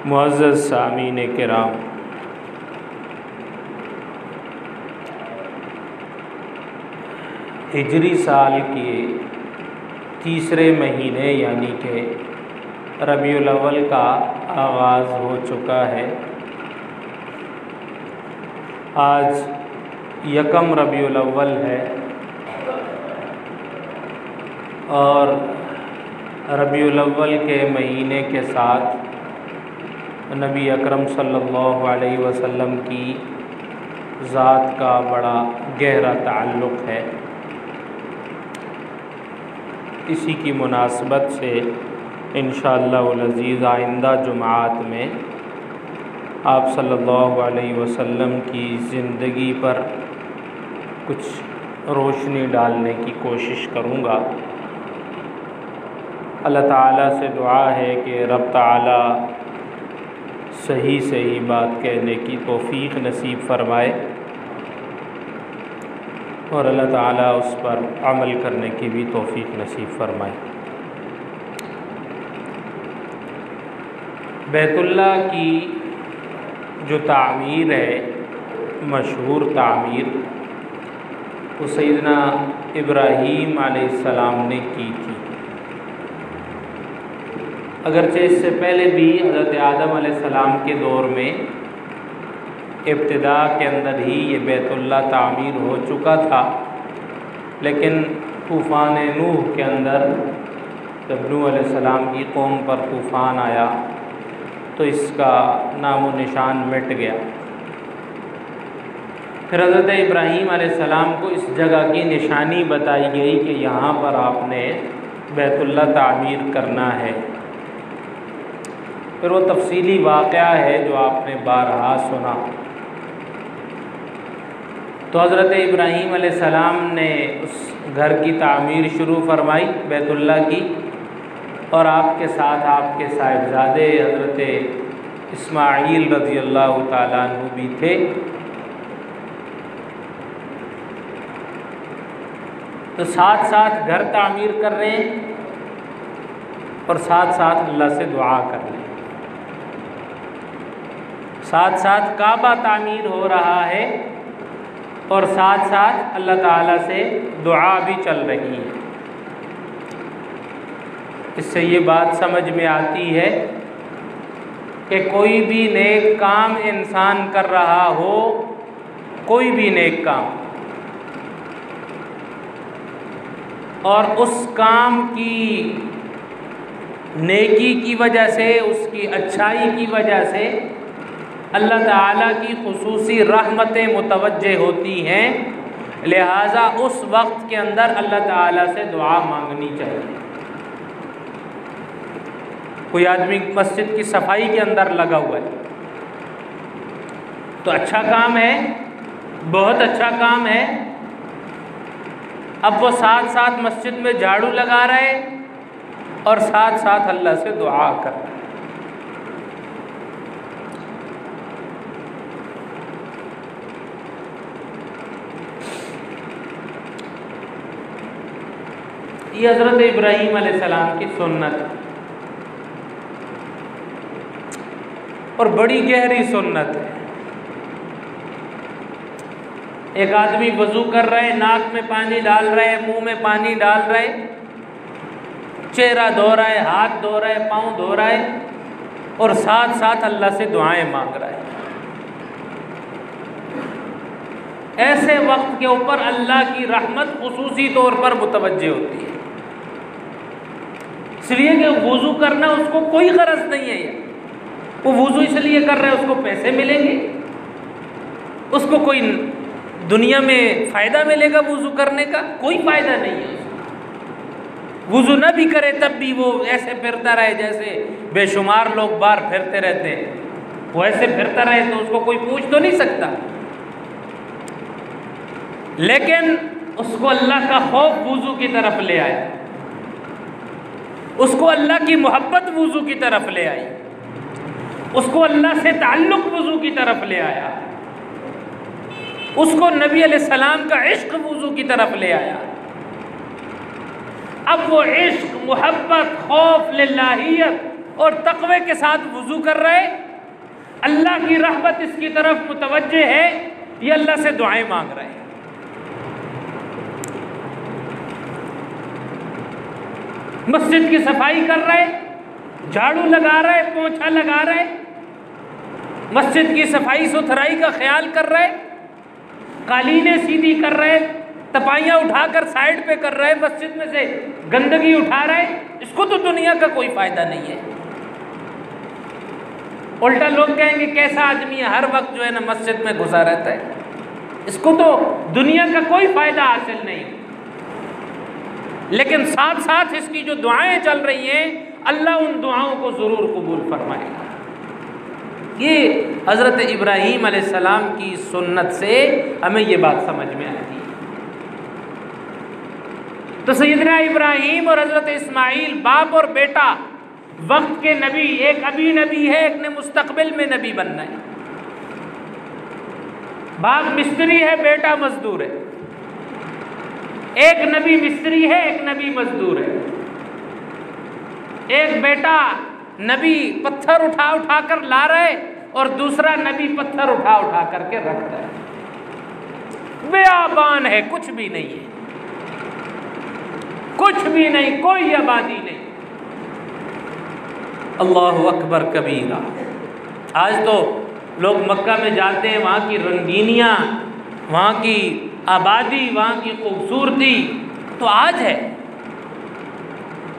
معزز سامعین کرام، ہجری سال کے تیسرے مہینے یعنی کہ ربیع الاول کا آغاز ہو چکا ہے۔ آج یکم ربیع الاول ہے اور ربیع الاول کے مہینے کے ساتھ نبی اکرم صلی اللہ علیہ وسلم کی ذات کا بڑا گہرا تعلق ہے۔ اسی کی مناسبت سے انشاءاللہ العزیز آئندہ جمعات میں آپ صلی اللہ علیہ وسلم کی زندگی پر کچھ روشنی ڈالنے کی کوشش کروں گا۔ اللہ تعالیٰ سے دعا ہے کہ رب تعالیٰ صحیح بات کہنے کی توفیق نصیب فرمائے اور اللہ تعالیٰ اس پر عمل کرنے کی بھی توفیق نصیب فرمائے۔ بیت اللہ کی جو تعمیر ہے، مشہور تعمیر، وہ سیدنا ابراہیم علیہ السلام نے کی تھی۔ اگرچہ اس سے پہلے بھی حضرت آدم علیہ السلام کے دور میں ابتدا کے اندر ہی یہ بیت اللہ تعمیر ہو چکا تھا، لیکن طوفان نوح کے اندر جب نوح علیہ السلام کی قوم پر طوفان آیا تو اس کا نام و نشان مٹ گیا۔ پھر حضرت ابراہیم علیہ السلام کو اس جگہ کی نشانی بتائی گئی کہ یہاں پر آپ نے بیت اللہ تعمیر کرنا ہے۔ پھر وہ تفصیلی واقعہ ہے جو آپ نے بارہا سنا۔ تو حضرت ابراہیم علیہ السلام نے اس گھر کی تعمیر شروع فرمائی بیت اللہ کی، اور آپ کے ساتھ آپ کے صاحبزادے حضرت اسماعیل رضی اللہ تعالیٰ عنہ بھی تھے۔ تو ساتھ ساتھ گھر تعمیر کر رہے ہیں اور ساتھ ساتھ اللہ سے دعا کر رہے ہیں، ساتھ ساتھ کعبہ تعمیر ہو رہا ہے اور ساتھ ساتھ اللہ تعالیٰ سے دعا بھی چل رہی ہے۔ اس سے یہ بات سمجھ میں آتی ہے کہ کوئی بھی نیک کام انسان کر رہا ہو، کوئی بھی نیک کام، اور اس کام کی نیکی کی وجہ سے، اس کی اچھائی کی وجہ سے اللہ تعالیٰ کی خصوصی رحمتیں متوجہ ہوتی ہیں، لہٰذا اس وقت کے اندر اللہ تعالیٰ سے دعا مانگنی چاہیے۔ کوئی آدمی مسجد کی صفائی کے اندر لگا ہوا ہے تو اچھا کام ہے، بہت اچھا کام ہے۔ اب وہ ساتھ ساتھ مسجد میں جھاڑو لگا رہے اور ساتھ ساتھ اللہ سے دعا کر رہے۔ یہ حضرت ابراہیم علیہ السلام کی سنت اور بڑی گہری سنت ہے۔ ایک آدمی وضو کر رہے، ناک میں پانی ڈال رہے، منہ میں پانی ڈال رہے، چہرہ دھو رہا ہے، ہاتھ دھو رہا ہے، پاؤں دھو رہا ہے، اور ساتھ ساتھ اللہ سے دعائیں مانگ رہا ہے۔ ایسے وقت کے اوپر اللہ کی رحمت خصوصی طور پر متوجہ ہوتی ہے، اس لیے کہ وضو کرنا اس کو کوئی غرض نہیں ہے۔ وہ وضو اس لیے کر رہا ہے، اس کو پیسے ملیں گے، اس کو کوئی دنیا میں فائدہ ملے گا وضو کرنے کا؟ کوئی فائدہ نہیں ہے۔ وضو نہ بھی کرے تب بھی وہ ایسے پھرتا رہے جیسے بے شمار لوگ باہر پھرتے رہتے ہیں، وہ ایسے پھرتا رہے تو اس کو کوئی پوچھ تو نہیں سکتا، لیکن اس کو اللہ کا خوف وضو کی طرف لے آیا، اس کو اللہ کی محبت وضو کی طرف لے آئی، اس کو اللہ سے تعلق وضو کی طرف لے آیا، اس کو نبی علیہ السلام کا عشق وضو کی طرف لے آیا۔ اب وہ عشق، محبت، خوف، للہیت اور تقوی کے ساتھ وضو کر رہا ہے، اللہ کی رحمت اس کی طرف متوجہ ہے، یہ اللہ سے دعائیں مانگ رہے ہیں۔ مسجد کی صفائی کر رہے، جھاڑو لگا رہے، پونچھا لگا رہے، مسجد کی صفائی ستھرائی کا خیال کر رہے، قالینیں سیدھی کر رہے، تپائیاں اٹھا کر سائڈ پہ کر رہے، مسجد میں سے گندگی اٹھا رہے، اس کو تو دنیا کا کوئی فائدہ نہیں ہے۔ الٹا لوگ کہیں گے کیسا آدمی ہے، ہر وقت جو ہے نا مسجد میں گھسا رہتا ہے، اس کو تو دنیا کا کوئی فائدہ حاصل نہیں۔ لیکن ساتھ ساتھ اس کی جو دعائیں چل رہی ہیں، اللہ ان دعاؤں کو ضرور قبول فرمائے گا۔ یہ حضرت ابراہیم علیہ السلام کی سنت سے ہمیں یہ بات سمجھ میں آتی ہے۔ تو سیدنا ابراہیم اور حضرت اسماعیل باپ اور بیٹا، وقت کے نبی، ایک ابھی نبی ہے، ایک نے مستقبل میں نبی بننا ہے۔ باپ مستری ہے، بیٹا مزدور ہے، ایک نبی مستری ہے، ایک نبی مزدور ہے۔ ایک بیٹا نبی پتھر اٹھا اٹھا کر لا رہے اور دوسرا نبی پتھر اٹھا اٹھا کر کے رکھتا ہے۔ بیابان ہے، کچھ بھی نہیں ہے، کچھ بھی نہیں، کوئی آبادی نہیں۔ اللہ اکبر کبیرہ۔ آج تو لوگ مکہ میں جاتے ہیں، وہاں کی رنگینیاں، وہاں کی آبادی، وہاں کی خوبصورتی تو آج ہے،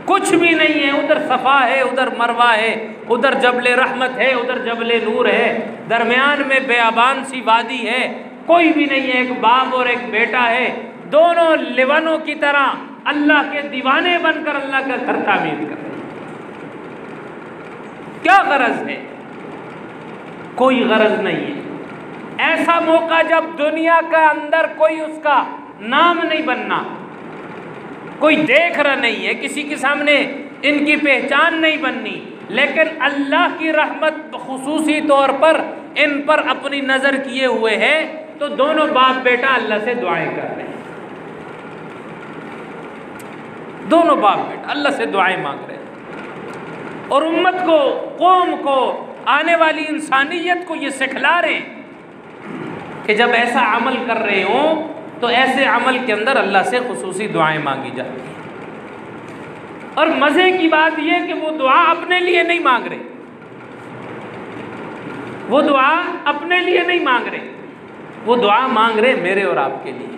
کچھ بھی نہیں ہے۔ ادھر صفا ہے، ادھر مروہ ہے، ادھر جبل رحمت ہے، ادھر جبل نور ہے، درمیان میں بیابان سی وادی ہے، کوئی بھی نہیں ہے۔ ایک باپ اور ایک بیٹا ہے، دونوں لیونوں کی طرح اللہ کے دیوانے بن کر اللہ کا گھر تعمیر کر رہے ہیں۔ کیا غرض ہے؟ کوئی غرض نہیں ہے۔ ایسا موقع جب دنیا کا اندر کوئی اس کا نام نہیں بننا، کوئی دیکھ رہا نہیں ہے، کسی کے سامنے ان کی پہچان نہیں بننی، لیکن اللہ کی رحمت خصوصی طور پر ان پر اپنی نظر کیے ہوئے ہے، تو دونوں باپ بیٹا اللہ سے دعائیں کر رہے ہیں، دونوں باپ بیٹا اللہ سے دعائیں مانگ رہے ہیں، اور امت کو، قوم کو، آنے والی انسانیت کو یہ سکھلا رہے ہیں کہ جب ایسا عمل کر رہے ہوں تو ایسے عمل کے اندر اللہ سے خصوصی دعائیں مانگی جاتی ہیں۔ اور مزے کی بات یہ کہ وہ دعا اپنے لیے نہیں مانگ رہے، وہ دعا اپنے لیے نہیں مانگ رہے، وہ دعا مانگ رہے میرے اور آپ کے لیے،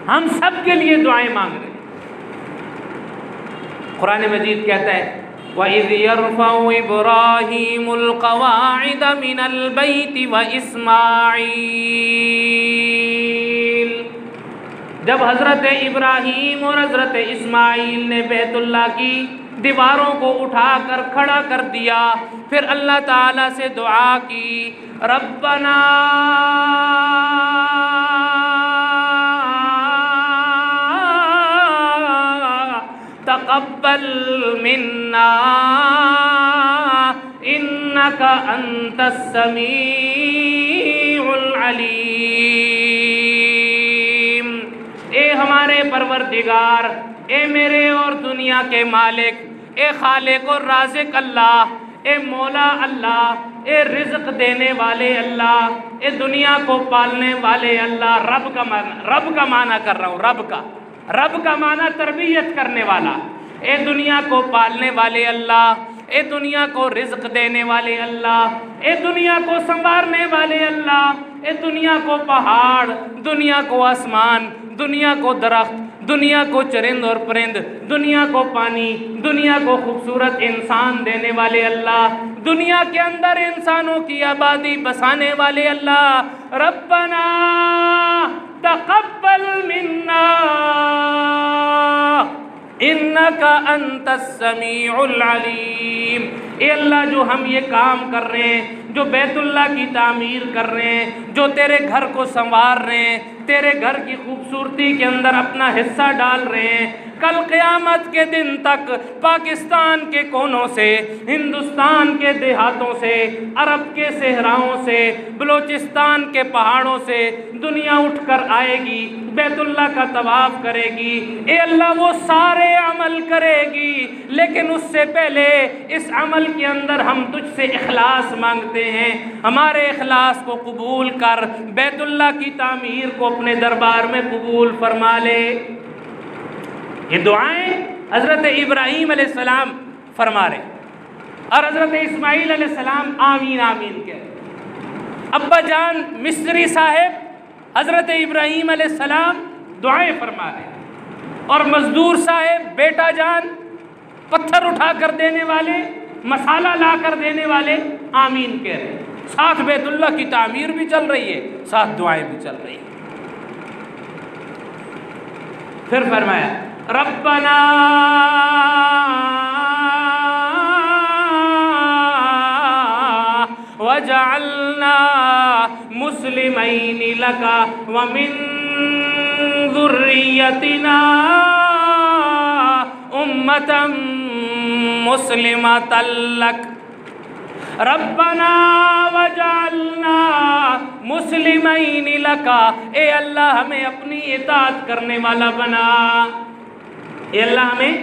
ہم سب کے لیے دعائیں مانگ رہے۔ قرآن مجید کہتا ہے وَإِذْ يَرْفَعُ إِبْرَاهِيمُ الْقَوَاعِدَ مِنَ الْبَيْتِ وَإِسْمَاعِيلُ، جب حضرت ابراہیم اور حضرت اسماعیل نے بیت اللہ کی دیواروں کو اٹھا کر کھڑا کر دیا، پھر اللہ تعالیٰ سے دعا کی، ربنا تقبل منا انک انت السمیع العلیم۔ اے ہمارے پروردگار، اے میرے اور دنیا کے مالک، اے خالق اور رازق اللہ، اے مولا اللہ، اے رزق دینے والے اللہ، اے دنیا کو پالنے والے اللہ۔ رب کا معنی کر رہا ہوں، رب کا معنی تربیت کرنے والا، اے دنیا کو پالنے والے اللہ، اے دنیا کو رزق دینے والے اللہ، اے دنیا کو سنوارنے والے اللہ، اے دنیا کو پہاڑ، دنیا کو آسمان، دنیا کو درخت، دنیا کو چرند اور پرند، دنیا کو پانی، دنیا کو خوبصورت انسان دینے والے اللہ، دنیا کے اندر انسانوں کی آبادی بسانے والے اللہ۔ ربنا تقبل منا انک انت السمیع العلیم۔ اے اللہ، جو ہم یہ کام کر رہے ہیں، جو بیت اللہ کی تعمیر کر رہے ہیں، جو تیرے گھر کو سنوار رہے ہیں، تیرے گھر کی خوبصورتی کے اندر اپنا حصہ ڈال رہے ہیں، کل قیامت کے دن تک پاکستان کے کونوں سے، ہندوستان کے دیہاتوں سے، عرب کے صحراؤں سے، بلوچستان کے پہاڑوں سے دنیا اٹھ کر آئے گی، بیت اللہ کا طواف کرے گی، اے اللہ وہ سارے عمل کرے گی، لیکن اس سے پہلے اس عمل کے اندر ہم تجھ سے اخلاص مانگتے ہیں، ہمارے اخلاص کو قبول کر، بیت اللہ کی تعمیر کو اپنے دربار میں قبول فرما لے۔ یہ دعائیں حضرت ابراہیم علیہ السلام فرما رہے اور حضرت اسماعیل علیہ السلام آمین آمین کہہ رہے۔ ابا جان مصری صاحب حضرت ابراہیم علیہ السلام دعائیں فرما رہے اور مزدور صاحب بیٹا جان پتھر اٹھا کر دینے والے، مسالہ لا کر دینے والے آمین کہہ رہے، ساتھ بیت اللہ کی تعمیر بھی چل رہی ہے، ساتھ دعائیں بھی چل رہی ہیں۔ پھر فرمایا ربنا وجعلنا مسلمین لک ومن ذریتنا امتا مسلمتا لک، ربنا وجعلنا مسلمین لک، اے اللہ ہمیں اپنی اطاعت کرنے والا بنا، اے اللہ ہمیں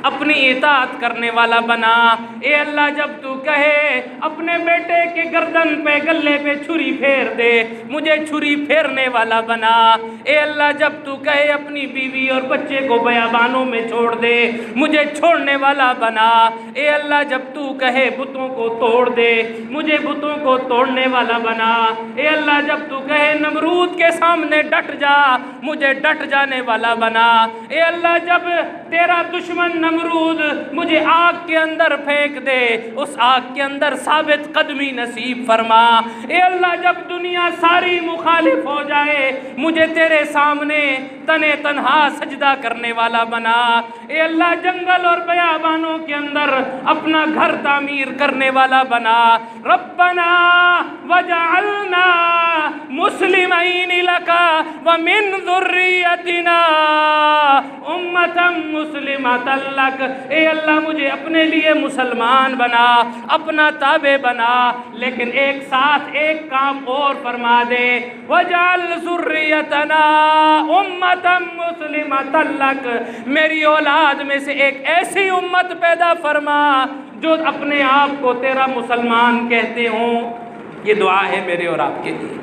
اپنی اطاعت کرنے والا بنا، اے اللہ جب تو کہے اپنے بیٹے کے گردن پہ گلے پہ چھری پھیر دے، مجھے چھری پھیرنے والا بنا، اے اللہ جب تو کہے اپنی بیوی اور بچے کو بیابانوں میں چھوڑ دے، مجھے چھوڑنے والا بنا، اے اللہ جب تو کہے بتوں کو توڑ دے، مجھے بتوں کو توڑنے والا بنا، اے اللہ جب تو کہے نمرود کے سامنے ڈٹ جا، مجھے ڈٹ جانے والا بنا، اے اللہ جب تیرا دشمن نمرود مجھے آگ کے اندر پھینک دے، اس آگ کے اندر ثابت قدمی نصیب فرما، اے اللہ جب دنیا ساری مخالف ہو جائے، مجھے تیرے سامنے تنے تنہا سجدہ کرنے والا بنا، اے اللہ جنگل اور بیابانوں کے اندر اپنا گھر تعمیر کرنے والا بنا، ربنا وجعلنا مسلمین لک ومن ذریتنا امتا مسلمتا لک، اے اللہ مجھے اپنے لیے مسلمان بنا، اپنا تابع بنا، لیکن ایک ساتھ ایک کام اور فرما دے، وجعل ذریتنا امتا مسلمتا لک، میری اولاد میں سے ایک ایسی امت پیدا فرما جو اپنے آپ کو تیرا مسلمان کہتے ہوں۔ یہ دعا ہے میرے اور آپ کے لیے،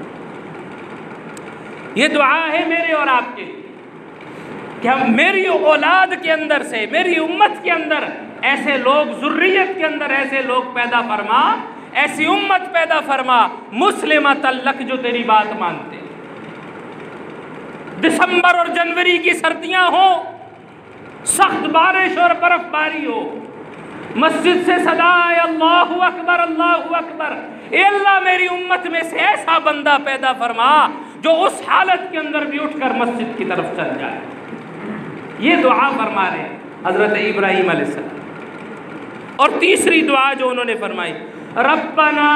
یہ دعا ہے میرے اور آپ کے لیے کہ ہم میری اولاد کے اندر سے، میری امت کے اندر ایسے لوگ، ذریت کے اندر ایسے لوگ پیدا فرما، ایسی امت پیدا فرما مسلمۃ لک جو تیری بات مانتے۔ دسمبر اور جنوری کی سردیاں ہو، سخت بارش اور برف باری ہو، مسجد سے صدا ہے اللہ اکبر اللہ اکبر، اے اللہ میری امت میں سے ایسا بندہ پیدا فرما جو اس حالت کے اندر بھی اٹھ کر مسجد کی طرف چل جائے۔ یہ دعا فرما رہے ہیں حضرت ابراہیم علیہ السلام۔ اور تیسری دعا جو انہوں نے فرمائی، ربنا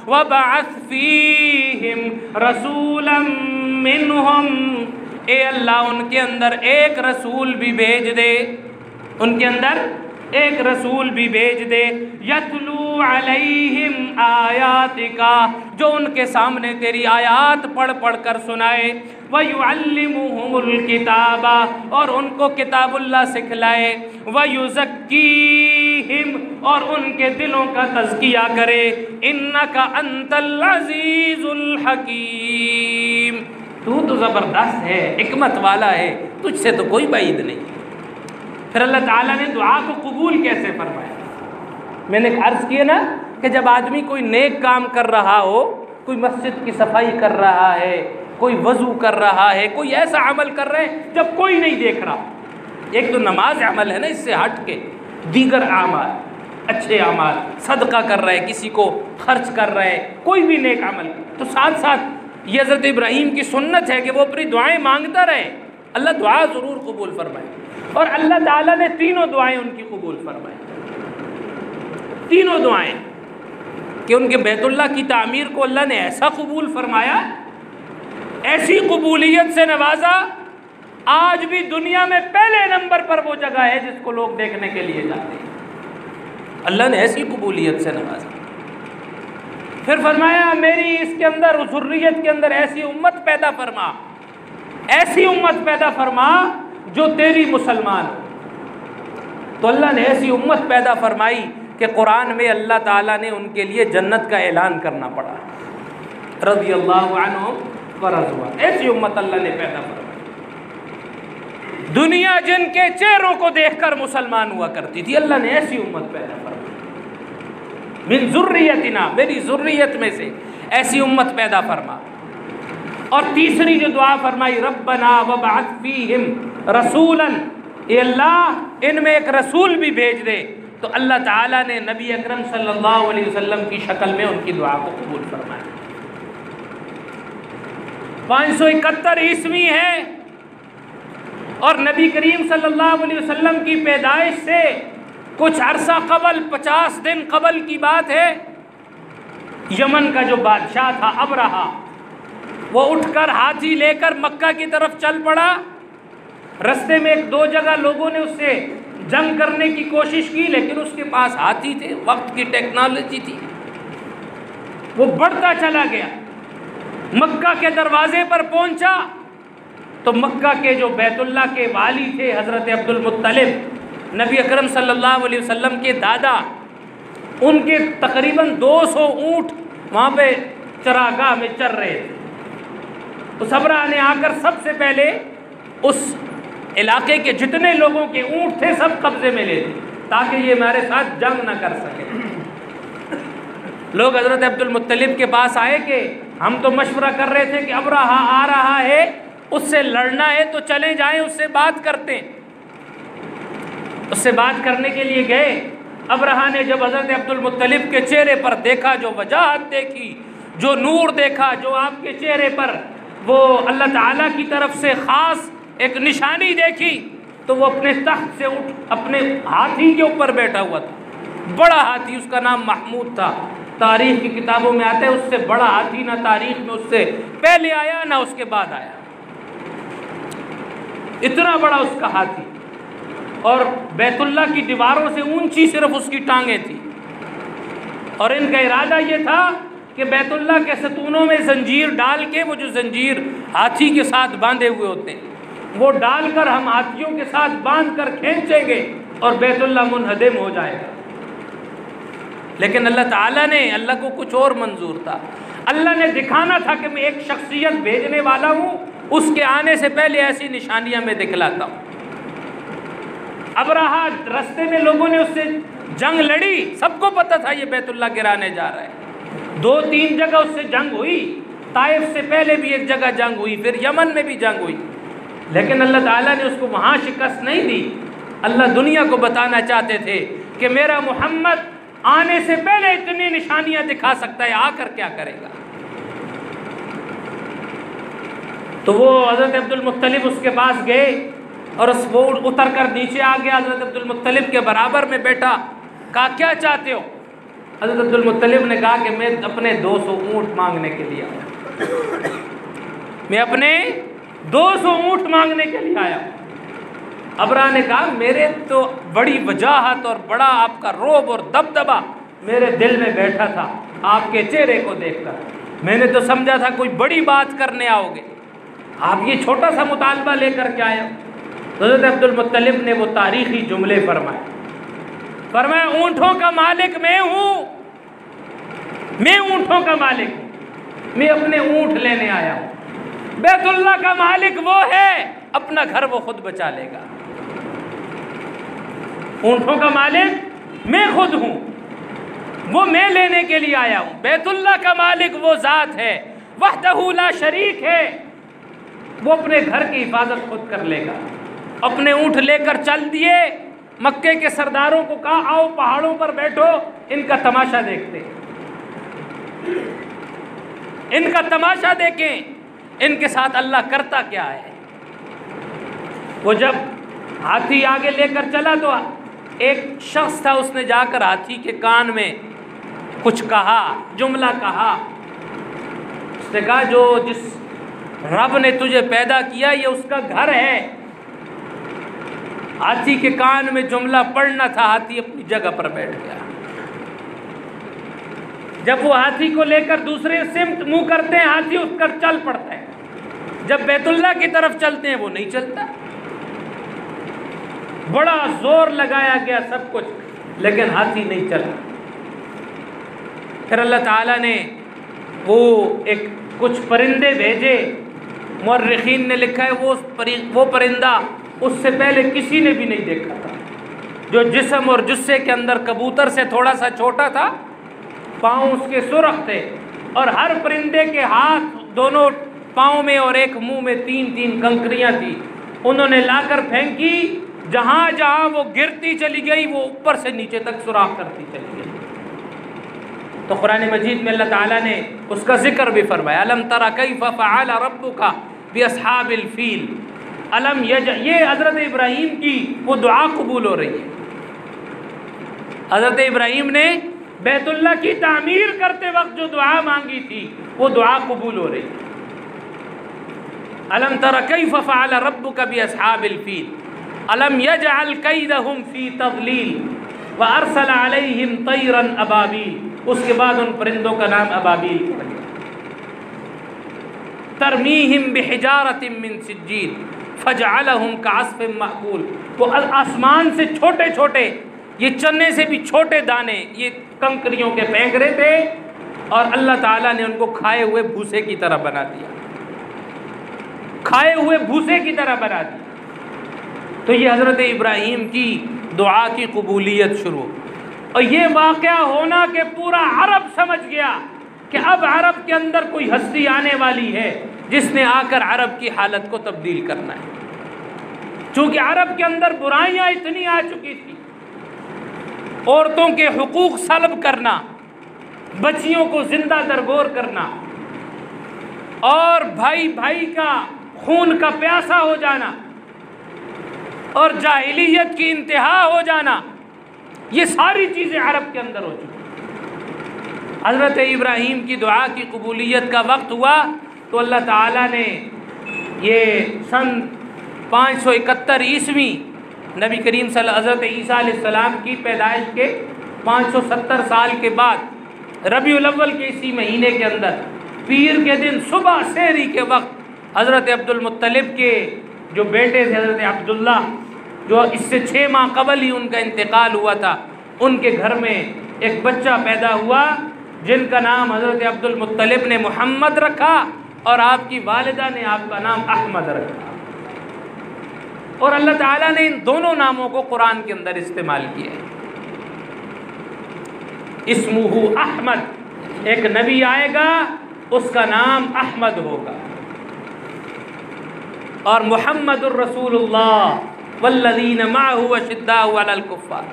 وبعث فیہم رسولا منہم، اے اللہ ان کے اندر ایک رسول بھی بھیج دے، ان کے اندر ایک رسول بھی بھیج دے، یتلو علیہم آیاتک، جو ان کے سامنے تیری آیات پڑھ پڑھ کر سنائے، وَيُعَلِّمُهُمُ الْكِتَابَ، اور ان کو کتاب اللہ سکھلائے، وَيُزَكِّيهِمْ، اور ان کے دلوں کا تزکیہ کرے، إِنَّكَ أَنْتَ الْعَزِيزُ الْحَكِيمُ، تو زبردست ہے، حکمت والا ہے، تجھ سے تو کوئی بعید نہیں۔ پھر اللہ تعالیٰ نے دعا کو قبول کیسے فرمایا؟ میں نے عرض کیا نا کہ جب آدمی کوئی نیک کام کر رہا ہو، کوئی مسجد کی صفائی کر رہا ہے، کوئی وضو کر رہا ہے، کوئی ایسا عمل کر رہے ہیں جب کوئی نہیں دیکھ رہا، ایک تو نماز عمل ہے نا، اس سے ہٹ کے دیگر اعمال، اچھے اعمال، صدقہ کر رہے، کسی کو خرچ کر رہے، کوئی بھی نیک عمل، تو ساتھ ساتھ یہ حضرت ابراہیم کی سنت ہے کہ وہ اپنی دعائیں مانگتا رہے، اللہ دعا ضرور قبول فرمائے۔ اور اللہ تعالیٰ نے تینوں دعائیں ان کی قبول فرمائیں، تینوں دعائیں، کہ ان کے بیت اللہ کی تعمیر کو اللہ نے ایسا قبول فرمایا، ایسی قبولیت سے نوازا، آج بھی دنیا میں پہلے نمبر پر وہ جگہ ہے جس کو لوگ دیکھنے کے لیے جاتے ہیں، اللہ نے ایسی قبولیت سے نوازا۔ پھر فرمایا میری اس کے اندر ذریت کے اندر ایسی امت پیدا فرما، ایسی امت پیدا فرما جو تیری مسلمان ہو۔ تو اللہ نے ایسی امت پیدا فرمائی کہ قرآن میں اللہ تعالیٰ نے ان کے لیے جنت کا اعلان کرنا پڑا، رضی اللہ عنہم ورضوا۔ ایسی امت اللہ نے پیدا فرمائی۔ دنیا جن کے چہروں کو دیکھ کر مسلمان ہوا کرتی تھی، اللہ نے ایسی امت پیدا فرمائی۔ من ذریتنا، میری ذریت میں سے ایسی امت پیدا فرما۔ اور تیسری جو دعا فرمائی، ربنا وابعث فیہم رسولا، اے اللہ ان میں ایک رسول بھی بھیج دے۔ تو اللہ تعالیٰ نے نبی اکرم صلی اللہ علیہ وسلم کی شکل میں ان کی دعا کو قبول فرمایا۔ 571 عیسوی ہے اور نبی کریم صلی اللہ علیہ وسلم کی پیدائش سے کچھ عرصہ قبل، 50 دن قبل کی بات ہے، یمن کا جو بادشاہ تھا ابرہہ، وہ اٹھ کر ہاتھی لے کر مکہ کی طرف چل پڑا۔ رستے میں ایک دو جگہ لوگوں نے اس سے جنگ کرنے کی کوشش کی، لیکن اس کے پاس ہاتھی تھے، وقت کی ٹیکنالوجی تھی، وہ بڑھتا چلا گیا۔ مکہ کے دروازے پر پہنچا تو مکہ کے جو بیت اللہ کے والی تھے حضرت عبد المطلب، نبی اکرم صلی اللہ علیہ وسلم کے دادا، ان کے تقریباً 200 اونٹ وہاں پہ چراگاہ میں چر رہے تھے۔ اس ابرہہ نے آ کر سب سے پہلے اس علاقے کے جتنے لوگوں کے اونٹ تھے سب قبضے میں لے لی تاکہ یہ ہمارے ساتھ جنگ نہ کر سکے۔ لوگ حضرت عبد المطلب کے پاس آئے کہ ہم تو مشورہ کر رہے تھے کہ ابرہہ آ رہا ہے، اس سے لڑنا ہے تو چلے جائیں، اس سے بات کرتے ہیں۔ اس سے بات کرنے کے لیے گئے۔ ابرہہ نے جب حضرت عبد المطلب کے چہرے پر دیکھا، جو وجاہت دیکھی، جو نور دیکھا، جو آپ کے چہرے پر وہ اللہ تعالیٰ کی طرف سے خاص ایک نشانی دیکھی، تو وہ اپنے تخت سے اٹھ اپنے ہاتھی کے اوپر بیٹھا ہوا تھا۔ بڑا ہاتھی، اس کا نام محمود تھا۔ تاریخ کی کتابوں میں آتا ہے اس سے بڑا ہاتھی نہ تاریخ میں اس سے پہلے آیا نہ اس کے بعد آیا، اتنا بڑا اس کا ہاتھی، اور بیت اللہ کی دیواروں سے اونچی صرف اس کی ٹانگیں تھی۔ اور ان کا ارادہ یہ تھا کہ بیت اللہ کے ستونوں میں زنجیر ڈال کے، وہ جو زنجیر ہاتھی کے ساتھ باندھے ہوئے ہوتے ہیں، وہ ڈال کر ہم ہاتھیوں کے ساتھ باندھ کر کھینچیں گے اور بیت اللہ منہدم ہو جائے گا۔ لیکن اللہ تعالیٰ نے، اللہ کو کچھ اور منظور تھا۔ اللہ نے دکھانا تھا کہ میں ایک شخصیت بھیجنے والا ہوں، اس کے آنے سے پہلے ایسی نشانیاں میں دکھلاتا ہوں۔ ابرہہ رستے میں لوگوں نے اس سے جنگ لڑی، سب کو پتہ تھا یہ بیت اللہ گرانے جا رہا ہے۔ 2-3 جگہ اس سے جنگ ہوئی، طائف سے پہلے بھی ایک جگہ جنگ ہوئی، پھر یمن میں بھی جنگ ہوئی، لیکن اللہ تعالیٰ نے اس کو وہاں شکست نہیں دی۔ اللہ دنیا کو بتانا چاہتے تھے کہ میرا محمد آنے سے پہلے اتنی نشانیاں دکھا سکتا ہے، آ کر کیا کرے گا۔ تو وہ حضرت عبد المطلب اس کے پاس گئے اور وہ اتر کر نیچے آ گیا، حضرت عبد المطلب کے برابر میں بیٹھا، کہا کیا چاہتے ہو؟ حضرت عبد المطلب نے کہا کہ میں اپنے 200 اونٹ مانگنے کے لیے آیا، میں اپنے 200 اونٹ مانگنے کے لیے آیا۔ ابرہہ نے کہا میرے تو بڑی وجاہت اور بڑا آپ کا رعب اور دبدبہ میرے دل میں بیٹھا تھا آپ کے چہرے کو دیکھ کر، میں نے تو سمجھا تھا کوئی بڑی بات کرنے آؤ گے، آپ یہ چھوٹا سا مطالبہ لے کر کے آئے ہو۔ حضرت عبد المطلب نے وہ تاریخی جملے فرمایا اونٹوں کا مالک میں ہوں، میں اونٹوں کا مالک ہوں، میں اپنے اونٹ لینے آیا ہوں۔ بیت اللہ کا مالک وہ ہے، اپنا گھر وہ خود بچا لے گا۔ اونٹوں کا مالک میں خود ہوں، وہ میں لینے کے لیے آیا ہوں۔ بیت اللہ کا مالک وہ ذات ہے، وحدہ لا شریک ہے، وہ اپنے گھر کی حفاظت خود کر لے گا۔ اپنے اونٹ لے کر چل دیے، مکے کے سرداروں کو کہا آؤ پہاڑوں پر بیٹھو، ان کا تماشا دیکھتے، ان کا تماشا دیکھیں، ان کے ساتھ اللہ کرتا کیا ہے۔ وہ جب ہاتھی آگے لے کر چلا تو ایک شخص تھا، اس نے جا کر ہاتھی کے کان میں کچھ کہا، جملہ کہا۔ اس نے کہا جو جس رب نے تجھے پیدا کیا یہ اس کا گھر ہے۔ ہاتھی کے کان میں جملہ پڑھنا تھا، ہاتھی اپنی جگہ پر بیٹھ گیا۔ جب وہ ہاتھی کو لے کر دوسرے سمت منہ کرتے ہیں ہاتھی اٹھ کر چل پڑتا ہے، جب بیت اللہ کی طرف چلتے ہیں وہ نہیں چلتا۔ بڑا زور لگایا گیا سب کچھ لیکن ہاتھی نہیں چلا۔ پھر اللہ تعالیٰ نے وہ کچھ پرندے بھیجے، مورخین نے لکھا ہے وہ پرندہ اس سے پہلے کسی نے بھی نہیں دیکھا تھا، جو جسم اور جثے کے اندر کبوتر سے تھوڑا سا چھوٹا تھا، پاؤں اس کے سرخ تھے، اور ہر پرندے کے ہاتھ دونوں پاؤں میں اور ایک منہ میں 3 کنکریاں تھیں۔ انہوں نے لا کر پھینکی، جہاں جہاں وہ گرتی چلی گئی وہ اوپر سے نیچے تک سوراخ کرتی چلی گئی۔ تو قرآن مجید میں اللہ تعالیٰ نے اس کا ذکر بھی فرمایا، الم تر کیف فعل ربک باصحاب الفیل۔ یہ حضرت ابراہیم کی وہ دعا قبول ہو رہی ہے۔ حضرت ابراہیم نے بیت اللہ کی تعمیر کرتے وقت جو دعا مانگی تھی وہ دعا قبول ہو رہی ہے۔ الم تر کیف فعل ربک باصحاب الفیل الم یجعل کیدہم فی تضلیل وارسل علیہم طیرا ابابیل۔ اس کے بعد ان پرندوں کا نام ابابیل پڑ گیا۔ ترمیہم بحجارۃ من سجیل فجعلہم کعصف مأکول۔ وہ آسمان سے چھوٹے چھوٹے، یہ چنے سے بھی چھوٹے دانے یہ کنکریوں کے پھینک رہے تھے، اور اللہ تعالیٰ نے ان کو کھائے ہوئے بھوسے کی طرح بنا دیا، کھائے ہوئے بھوسے کی طرح بنا دیا۔ تو یہ حضرت ابراہیم کی دعا کی قبولیت شروع، اور یہ واقعہ ہونا کہ پورا عرب سمجھ گیا کہ اب عرب کے اندر کوئی ہستی آنے والی ہے جس نے آ کر عرب کی حالت کو تبدیل کرنا ہے۔ چونکہ عرب کے اندر برائیاں اتنی آ چکی تھی، عورتوں کے حقوق سلب کرنا، بچیوں کو زندہ درگور کرنا، اور بھائی بھائی کا خون کا پیاسا ہو جانا، اور جاہلیت کی انتہا ہو جانا، یہ ساری چیزیں عرب کے اندر ہو چکی۔ حضرت ابراہیم کی دعا کی قبولیت کا وقت ہوا تو اللہ تعالیٰ نے یہ سن 571 عیسوی نبی کریم حضرت عیسیٰ علیہ السلام کی پیدائش کے 570 سال کے بعد ربیع الاول کے اسی مہینے کے اندر پیر کے دن صبح سحری کے وقت حضرت عبد المطلب کے جو بیٹے تھے حضرت عبداللہ، جو اس سے 6 ماہ قبل ہی ان کا انتقال ہوا تھا، ان کے گھر میں ایک بچہ پیدا ہوا جن کا نام حضرت عبد المطلب نے محمد رکھا، اور آپ کی والدہ نے آپ کا نام احمد رکھا۔ اور اللہ تعالیٰ نے ان دونوں ناموں کو قرآن کے اندر استعمال کیا ہے۔ اسمہ احمد، ایک نبی آئے گا اس کا نام احمد ہوگا، اور محمد الرسول اللہ والذین معه اشداء علی الکفار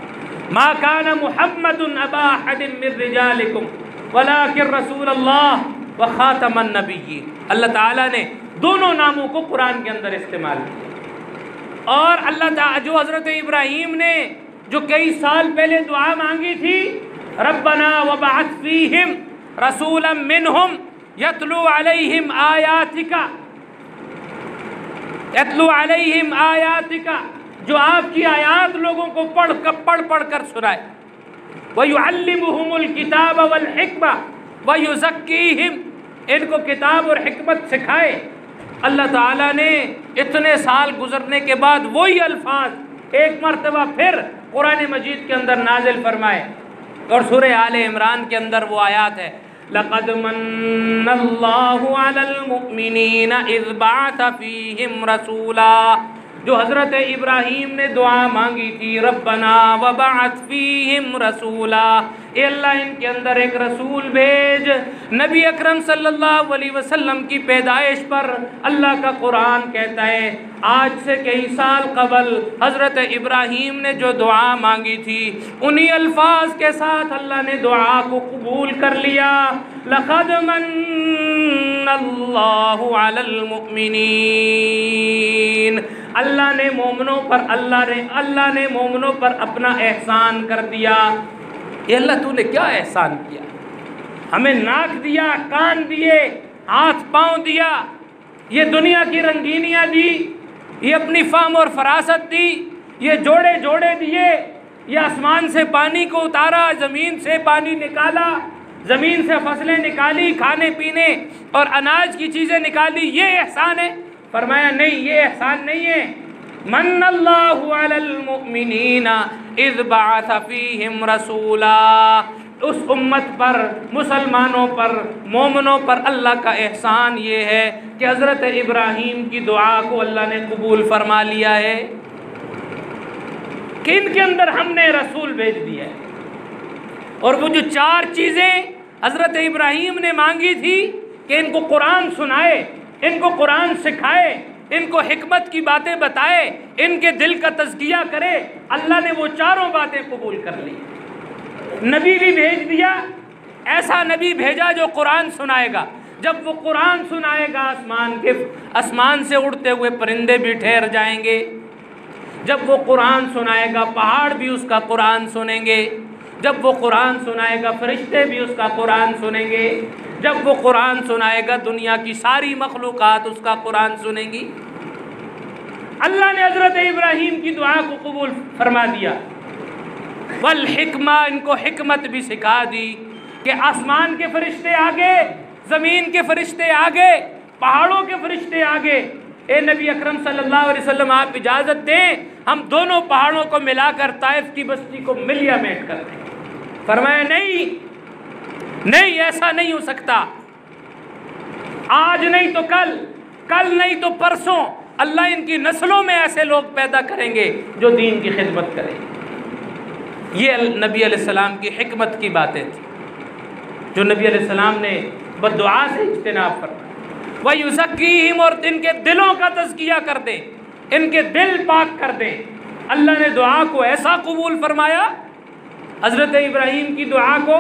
ما کان محمد ابا احد من رجالکم ولکن رسول اللہ وخاتم النبیین۔ اللہ تعالیٰ نے دونوں ناموں کو قرآن کے اندر استعمال کیا، اور اللہ تعالیٰ جو حضرت ابراہیم نے جو کئی سال پہلے دعا مانگی تھی، ربنا وبعث فیہم رسولا منہم یتلو علیہم آیاتک، یتلو علیہم آیاتک، جو آپ کی آیات لوگوں کو پڑھ کر سنائے، وَيُعَلِّمُهُمُ الْكِتَابَ وَالْحِكْمَةَ وَيُزَكِّيهِمْ، ان کو کتاب اور حکمت سکھائے۔ اللہ تعالیٰ نے اتنے سال گزرنے کے بعد وہی الفاظ ایک مرتبہ پھر قرآن مجید کے اندر نازل فرمائے، اور سورہ آل عمران کے اندر وہ آیات ہے، لَقَدْ مَنَّ اللَّهُ عَلَى الْمُؤْمِنِينَ إِذْ بَعَثَ فِيهِمْ رَسُولًا، جو حضرت ابراہیم نے دعا مانگی تھی، ربنا وبعث فیہم رسولا، اے اللہ ان کے اندر ایک رسول بھیج۔ نبی اکرم صلی اللہ علیہ وسلم کی پیدائش پر اللہ کا قرآن کہتا ہے آج سے کئی سال قبل حضرت ابراہیم نے جو دعا مانگی تھی انہی الفاظ کے ساتھ اللہ نے دعا کو قبول کر لیا۔ لقد من اللہ علی المؤمنین، اللہ نے مومنوں پر اللہ نے مومنوں پر اپنا احسان کر دیا۔ اے اللہ تو نے کیا احسان کیا، ہمیں ناک دیا، کان دیے، ہاتھ پاؤں دیا، یہ دنیا کی رنگینیاں دی، یہ اپنی فہم اور فراست دی، یہ جوڑے دیے، یہ آسمان سے پانی کو اتارا، زمین سے پانی نکالا، زمین سے فصلیں نکالی، کھانے پینے اور اناج کی چیزیں نکالی، یہ احسان ہے؟ فرمایا نہیں، یہ احسان نہیں ہے۔ من اللہ علی المؤمنین اذ بعث فیہم رسولا، اس امت پر، مسلمانوں پر، مومنوں پر اللہ کا احسان یہ ہے کہ حضرت ابراہیم کی دعا کو اللہ نے قبول فرما لیا ہے کہ ان کے اندر ہم نے رسول بھیج دیا ہے۔ اور وہ جو 4 چیزیں حضرت ابراہیم نے مانگی تھی کہ ان کو قرآن سنائے، ان کو قرآن سکھائے، ان کو حکمت کی باتیں بتائے، ان کے دل کا تزکیہ کرے، اللہ نے وہ 4 باتیں قبول کر لی۔ نبی بھی بھیج دیا، ایسا نبی بھیجا جو قرآن سنائے گا۔ جب وہ قرآن سنائے گا، آسمان سے اڑتے ہوئے پرندے بھی ٹھہر جائیں گے۔ جب وہ قرآن سنائے گا، پہاڑ بھی اس کا قرآن سنیں گے۔ جب وہ قرآن سنائے گا، فرشتے بھی اس کا قرآن سنیں گے۔ جب وہ قرآن سنائے گا، دنیا کی ساری مخلوقات اس کا قرآن سنیں گی۔ اللہ نے حضرت ابراہیم کی دعا کو قبول فرما دیا۔ والحکمہ، ان کو حکمت بھی سکھا دی کہ آسمان کے فرشتے آگے، زمین کے فرشتے آگے، پہاڑوں کے فرشتے آگے۔ اے نبی اکرم صلی اللہ علیہ وسلم، آپ اجازت دیں ہم دونوں پہاڑوں کو ملا کر طائف کی بستی کو ملیا میٹ کر دیں۔ فرمایا نہیں، ایسا نہیں ہو سکتا۔ آج نہیں تو کل نہیں تو پرسوں اللہ ان کی نسلوں میں ایسے لوگ پیدا کریں گے جو دین کی خدمت کریں گے۔ یہ نبی علیہ السلام کی حکمت کی باتیں تھیں جو نبی علیہ السلام نے بدعا سے اجتناب فرمایا۔ وَيُزَكِّيهِمْ، اور ان کے دلوں کا تزکیہ کر دیں، ان کے دل پاک کر دیں۔ اللہ نے دعا کو ایسا قبول فرمایا، حضرت ابراہیم کی دعا کو،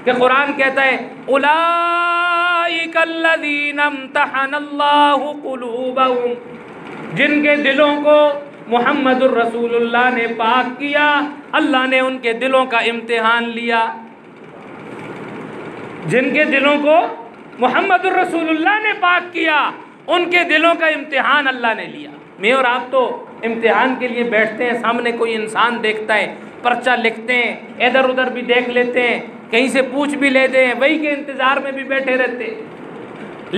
کہ قرآن کہتا ہے اولئک الذین امتحن اللہ قلوبہم، جن کے دلوں کو محمد الرسول اللہ نے پاک کیا، اللہ نے ان کے دلوں کا امتحان لیا۔ جن کے دلوں کو محمد الرسول اللہ نے پاک کیا، ان کے دلوں کا امتحان اللہ نے لیا۔ میں اور آپ تو امتحان کے لیے بیٹھتے ہیں، سامنے کوئی انسان دیکھتا ہے، پرچہ لکھتے ہیں، ادھر ادھر بھی دیکھ لیتے ہیں، کہیں سے پوچھ بھی لیتے ہیں، وہی کے انتظار میں بھی بیٹھے رہتے ہیں۔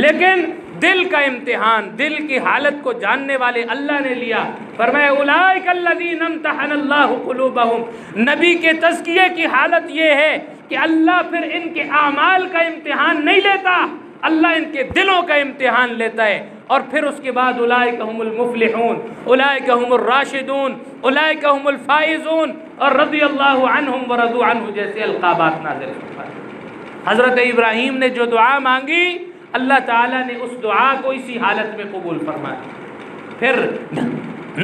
لیکن دل کا امتحان، دل کی حالت کو جاننے والے اللہ نے لیا۔ فرمایا اولئک الذین امتحن اللہ قلوبہم، نبی کے تزکیے کی حالت یہ ہے کہ اللہ پھر ان کے اعمال کا امتحان نہیں لیتا، اللہ ان کے دلوں کا امتحان لیتا ہے۔ اور پھر اس کے بعد اولئک هم المفلحون، اولئک هم الراشدون، اولئک هم الفائزون، اور رضی اللہ عنہم ورضوا عنہ جیسے القابات نازل فرمائے۔ حضرت ابراہیم نے جو دعا مانگی، اللہ تعالیٰ نے اس دعا کو اسی حالت میں قبول فرمایا۔ پھر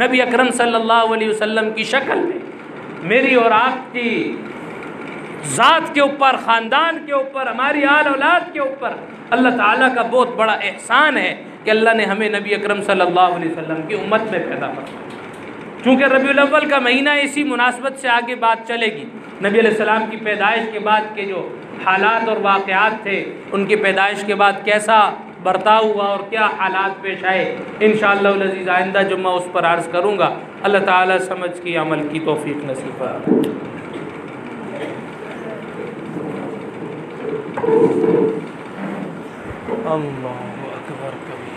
نبی اکرم صلی اللہ علیہ وسلم کی شکل میں میری اور آپ کی ذات کے اوپر، خاندان کے اوپر، ہماری آل اولاد کے اوپر اللہ تعالیٰ کا بہت بڑا احسان ہے کہ اللہ نے ہمیں نبی اکرم صلی اللہ علیہ وسلم کی امت میں پیدا فرمایا۔ چونکہ ربیع الاول کا مہینہ، اسی مناسبت سے آگے بات چلے گی۔ نبی علیہ السلام کی پیدائش کے بعد کے جو حالات اور واقعات تھے، ان کی پیدائش کے بعد کیسا برتاؤ ہوا اور کیا حالات پیش آئے، انشاءاللہ العزیز آئندہ جمعہ اس پر عرض کروں گا۔ اللہ تعالیٰ سمجھ کی عمل کی توفیق نصیب فرمائے۔ اللہ اکبر کبیرہ۔